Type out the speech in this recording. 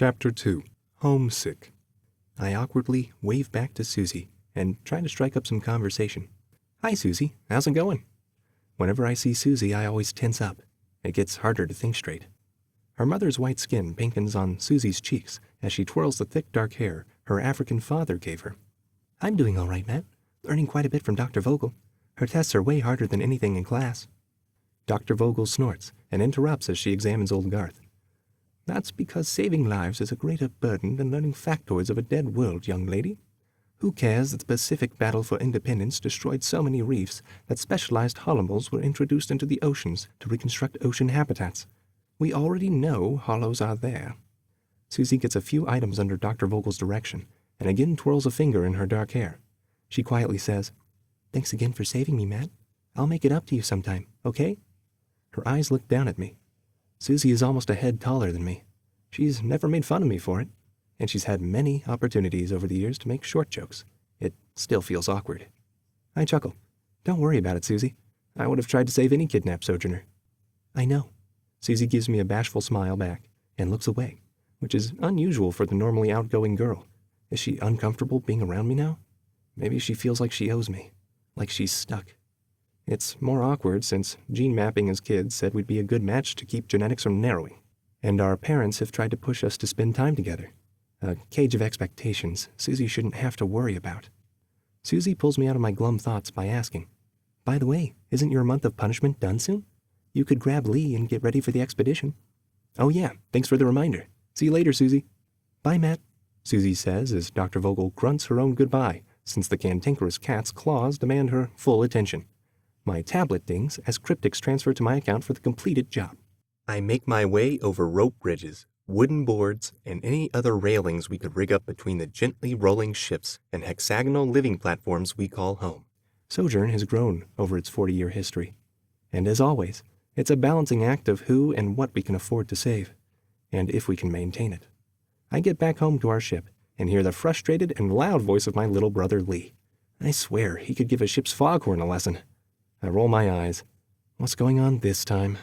Chapter 2. Homesick. I awkwardly wave back to Susie and try to strike up some conversation. Hi, Susie. How's it going? Whenever I see Susie, I always tense up. It gets harder to think straight. Her mother's white skin pinkens on Susie's cheeks as she twirls the thick dark hair her African father gave her. I'm doing all right, Matt. Learning quite a bit from Dr. Vogel. Her tests are way harder than anything in class. Dr. Vogel snorts and interrupts as she examines old Garth. That's because saving lives is a greater burden than learning factoids of a dead world, young lady. Who cares that the Pacific Battle for Independence destroyed so many reefs that specialized holomals were introduced into the oceans to reconstruct ocean habitats? We already know Holos are there. Susie gets a few items under Dr. Vogel's direction and again twirls a finger in her dark hair. She quietly says, Thanks again for saving me, Matt. I'll make it up to you sometime, okay? Her eyes look down at me. Susie is almost a head taller than me. She's never made fun of me for it, and she's had many opportunities over the years to make short jokes. It still feels awkward. I chuckle. Don't worry about it, Susie. I would have tried to save any kidnapped Sojourner. I know. Susie gives me a bashful smile back and looks away, which is unusual for the normally outgoing girl. Is she uncomfortable being around me now? Maybe she feels like she owes me, like she's stuck. It's more awkward since gene mapping as kids said we'd be a good match to keep genetics from narrowing, and our parents have tried to push us to spend time together. A cage of expectations Susie shouldn't have to worry about. Susie pulls me out of my glum thoughts by asking, By the way, isn't your month of punishment done soon? You could grab Lee and get ready for the expedition. Oh yeah, thanks for the reminder. See you later, Susie. Bye, Matt, Susie says as Dr. Vogel grunts her own goodbye, since the cantankerous cat's claws demand her full attention. My tablet dings as cryptics transfer to my account for the completed job. I make my way over rope bridges, wooden boards, and any other railings we could rig up between the gently rolling ships and hexagonal living platforms we call home. Sojourn has grown over its 40-year history. And as always, it's a balancing act of who and what we can afford to save, and if we can maintain it. I get back home to our ship and hear the frustrated and loud voice of my little brother Lee. I swear he could give a ship's foghorn a lesson. I roll my eyes. What's going on this time?